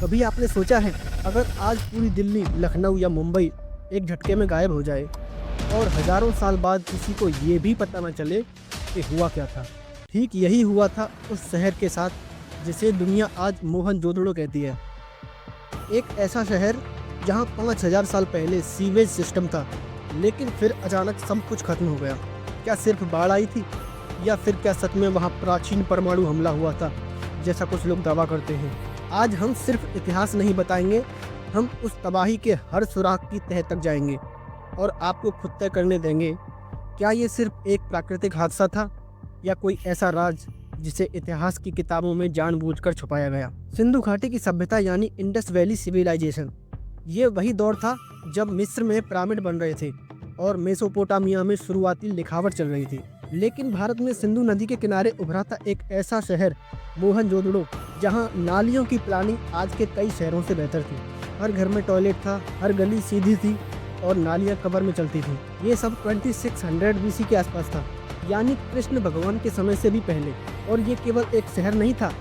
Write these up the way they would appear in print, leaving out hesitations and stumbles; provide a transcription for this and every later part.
कभी आपने सोचा है, अगर आज पूरी दिल्ली, लखनऊ या मुंबई एक झटके में गायब हो जाए और हजारों साल बाद किसी को ये भी पता न चले कि हुआ क्या था। ठीक यही हुआ था उस शहर के साथ जिसे दुनिया आज मोहनजोदड़ो कहती है। एक ऐसा शहर जहां 5000 साल पहले सीवेज सिस्टम था, लेकिन फिर अचानक सब कुछ खत्म हो गया। क्या सिर्फ बाढ़ आई थी, या फिर क्या सच में वहां प्राचीन परमाणु हमला हुआ था, जैसा कुछ लोग दावा करते हैं। आज हम सिर्फ इतिहास नहीं बताएंगे, हम उस तबाही के हर सुराख की तह तक जाएंगे और आपको खुद तय करने देंगे, क्या ये सिर्फ एक प्राकृतिक हादसा था या कोई ऐसा राज जिसे इतिहास की किताबों में जानबूझकर छुपाया गया। सिंधु घाटी की सभ्यता यानी इंडस वैली सिविलाइजेशन, ये वही दौर था जब मिस्र में पिरामिड बन रहे थे और मेसोपोटामिया में शुरुआती लिखावट चल रही थी। लेकिन भारत में सिंधु नदी के किनारे उभरा था एक ऐसा शहर मोहनजोदड़ो, जहां नालियों की प्लानिंग आज के कई शहरों से बेहतर थी। हर घर में टॉयलेट था, हर गली सीधी थी और नालियां कबर में चलती थी। ये सब 2600 BC के आसपास था, यानी कृष्ण भगवान के समय से भी पहले। और ये केवल एक शहर नहीं था,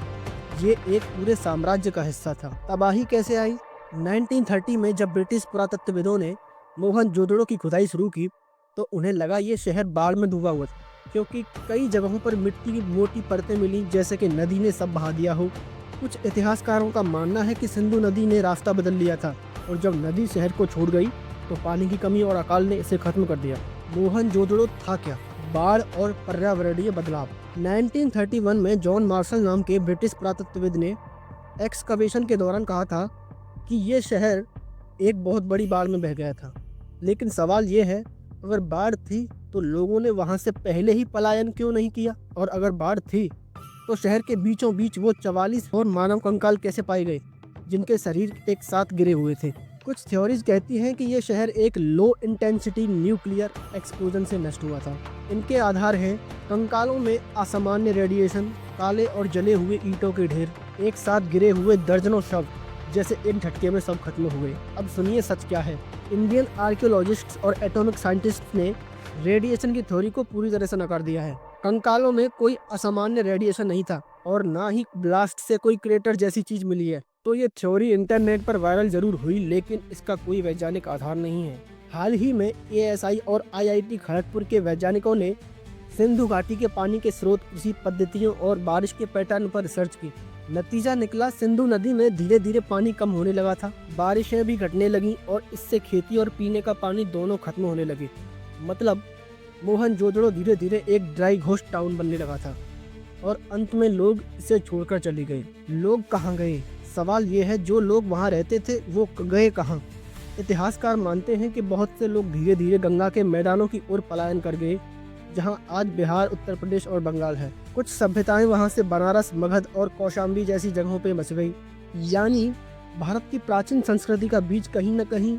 ये एक पूरे साम्राज्य का हिस्सा था। तबाही कैसे आई? 1930 में जब ब्रिटिश पुरातत्वविदों ने मोहनजोदड़ो की खुदाई शुरू की, तो उन्हें लगा ये शहर बाढ़ में डूबा हुआ था, क्योंकि कई जगहों पर मिट्टी की मोटी परतें मिली, जैसे कि नदी ने सब बहा दिया हो। कुछ इतिहासकारों का मानना है कि सिंधु नदी ने रास्ता बदल लिया था और जब नदी शहर को छोड़ गई तो पानी की कमी और अकाल ने इसे खत्म कर दिया। मोहनजोदड़ो था क्या? बाढ़ और पर्यावरणीय बदलाव। 1931 में जॉन मार्शल नाम के ब्रिटिश पुरातत्वविद ने एक्सकवेशन के दौरान कहा था कि ये शहर एक बहुत बड़ी बाढ़ में बह गया था। लेकिन सवाल ये है, अगर बाढ़ थी तो लोगों ने वहां से पहले ही पलायन क्यों नहीं किया? और अगर बाढ़ थी तो शहर के बीचों बीच वो 44 और मानव कंकाल कैसे पाए गए, जिनके शरीर एक साथ गिरे हुए थे? कुछ थ्योरीज कहती हैं कि ये शहर एक लो इंटेंसिटी न्यूक्लियर एक्सप्लोजन से नष्ट हुआ था। इनके आधार हैं कंकालों में असामान्य रेडिएशन, काले और जले हुए ईंटों के ढेर, एक साथ गिरे हुए दर्जनों शव, जैसे एक झटके में सब खत्म हुए। अब सुनिए सच क्या है। इंडियन आर्कियोलॉजिस्ट्स और एटॉमिक साइंटिस्ट ने रेडिएशन की थ्योरी को पूरी तरह से नकार दिया है। कंकालों में कोई असामान्य रेडिएशन नहीं था और ना ही ब्लास्ट से कोई क्रेटर जैसी चीज मिली है। तो ये थ्योरी इंटरनेट पर वायरल जरूर हुई, लेकिन इसका कोई वैज्ञानिक आधार नहीं है। हाल ही में ASI और IIT खड़गपुर के वैज्ञानिकों ने सिंधु घाटी के पानी के स्रोत, कृषि पद्धतियों और बारिश के पैटर्न पर रिसर्च की। नतीजा निकला, सिंधु नदी में धीरे धीरे पानी कम होने लगा था, बारिशें भी घटने लगी और इससे खेती और पीने का पानी दोनों खत्म होने लगे। मतलब मोहनजोदड़ो धीरे धीरे एक ड्राई घोस्ट टाउन बनने लगा था और अंत में लोग इसे छोड़कर चले गए। लोग कहाँ गए? सवाल ये है, जो लोग वहाँ रहते थे वो गए कहाँ? इतिहासकार मानते हैं कि बहुत से लोग धीरे धीरे गंगा के मैदानों की ओर पलायन कर गए, जहाँ आज बिहार, उत्तर प्रदेश और बंगाल है। कुछ सभ्यताएं वहाँ से बनारस, मगध और कौशाम्बी जैसी जगहों पे बस गई। यानी भारत की प्राचीन संस्कृति का बीज कहीं न कहीं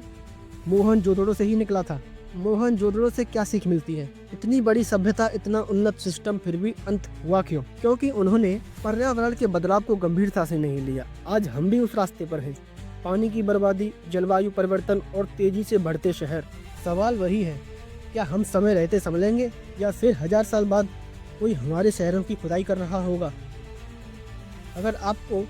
मोहनजोदड़ो से ही निकला था। मोहनजोदड़ो से क्या सीख मिलती है? इतनी बड़ी सभ्यता, इतना उन्नत सिस्टम, फिर भी अंत हुआ क्यों? क्योंकि उन्होंने पर्यावरण के बदलाव को गंभीरता से नहीं लिया। आज हम भी उस रास्ते पर हैं। पानी की बर्बादी, जलवायु परिवर्तन और तेजी से बढ़ते शहर। सवाल वही है, क्या हम समय रहते संभलेंगे या फिर 1000 साल बाद कोई हमारे शहरों की खुदाई कर रहा होगा? अगर आपको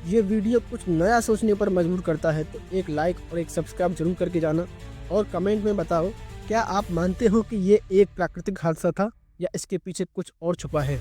ये वीडियो कुछ नया सोचने पर मजबूर करता है तो एक लाइक और एक सब्सक्राइब जरूर करके जाना और कमेंट में बताओ, क्या आप मानते हो कि ये एक प्राकृतिक हादसा था या इसके पीछे कुछ और छुपा है?